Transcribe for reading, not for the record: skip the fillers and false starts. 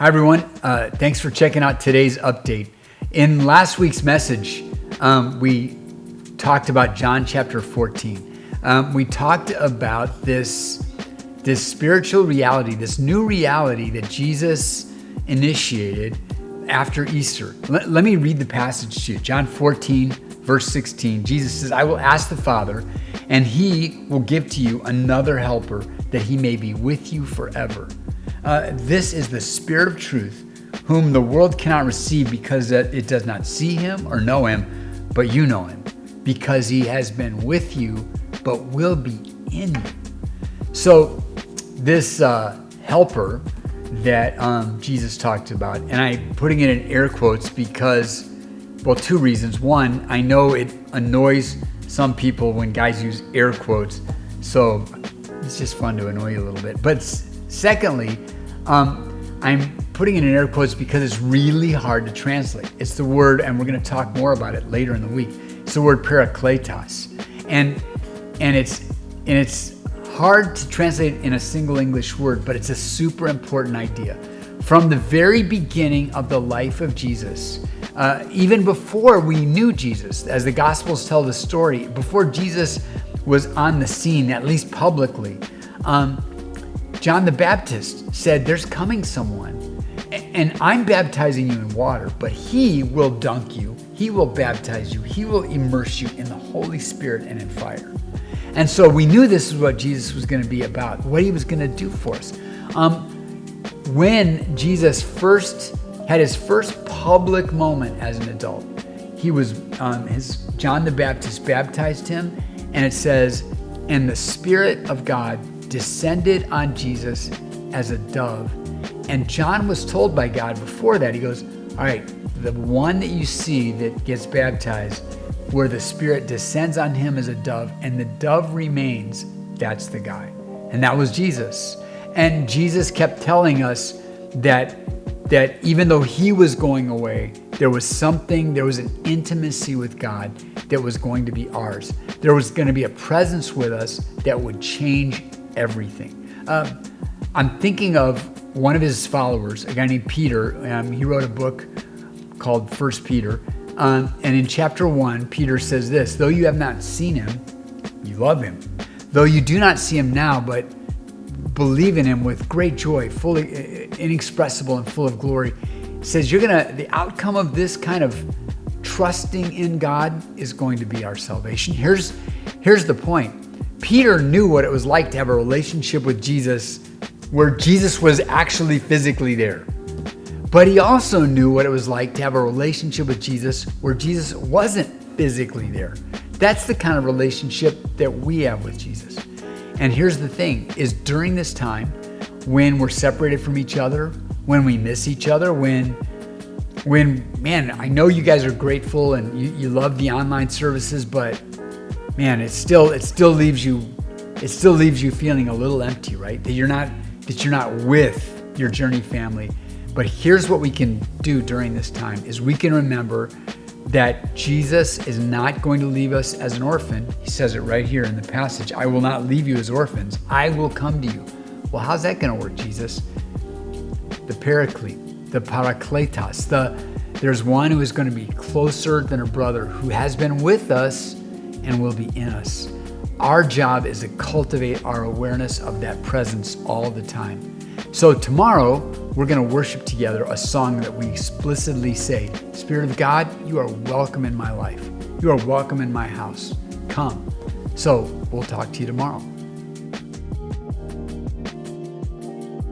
Hi, everyone. Thanks for checking out today's update. In last week's message, we talked about John chapter 14. We talked about this spiritual reality, this new reality that Jesus initiated after Easter. Let me read the passage to you. John 14, verse 16. Jesus says, "I will ask the Father, and he will give to you another helper, that he may be with you forever. This is the Spirit of truth, whom the world cannot receive because it does not see him or know him, but you know him, because he has been with you, but will be in you." So this helper that Jesus talked about, and I'm putting it in air quotes because, well, two reasons. One, I know it annoys some people when guys use air quotes, so it's just fun to annoy you a little bit. But secondly, I'm putting it in air quotes because it's really hard to translate. It's the word, and we're going to talk more about it later in the week. It's the word parakletos, and it's hard to translate in a single English word, but it's a super important idea. From the very beginning of the life of Jesus, even before we knew Jesus, as the Gospels tell the story, before Jesus was on the scene, at least publicly, John the Baptist said, "There's coming someone, and I'm baptizing you in water, but he will dunk you, he will baptize you, he will immerse you in the Holy Spirit and in fire." And so we knew this is what Jesus was going to be about, what he was going to do for us. When Jesus first had his first public moment as an adult, he was John the Baptist baptized him, and it says, "And the Spirit of God descended on Jesus as a dove." And John was told by God before that, he goes, "All right, the one that you see that gets baptized, where the Spirit descends on him as a dove, and the dove remains, that's the guy." And that was Jesus. And Jesus kept telling us that even though he was going away, there was an intimacy with God that was going to be ours. There was going to be a presence with us that would change everything. I'm thinking of one of his followers, a guy named Peter. He wrote a book called First Peter. And in chapter 1, Peter says this: "Though you have not seen him, you love him. Though you do not see him now, but believe in him with great joy, fully inexpressible and full of glory." He says the outcome of this kind of trusting in God is going to be our salvation. Here's the point. Peter knew what it was like to have a relationship with Jesus where Jesus was actually physically there. But he also knew what it was like to have a relationship with Jesus where Jesus wasn't physically there. That's the kind of relationship that we have with Jesus. And here's the thing, is during this time, when we're separated from each other, when we miss each other, when man, I know you guys are grateful and you love the online services, but man, it still leaves you feeling a little empty, right? That you're not with your Journey family. But here's what we can do during this time, is we can remember that Jesus is not going to leave us as an orphan. He says it right here in the passage, "I will not leave you as orphans. I will come to you." Well, how's that going to work, Jesus? The Paraclete, the Parakletos, there's one who is going to be closer than a brother, who has been with us and will be in us. Our job is to cultivate our awareness of that presence all the time. So tomorrow, we're going to worship together a song that we explicitly say, "Spirit of God, you are welcome in my life. You are welcome in my house. Come." So we'll talk to you tomorrow.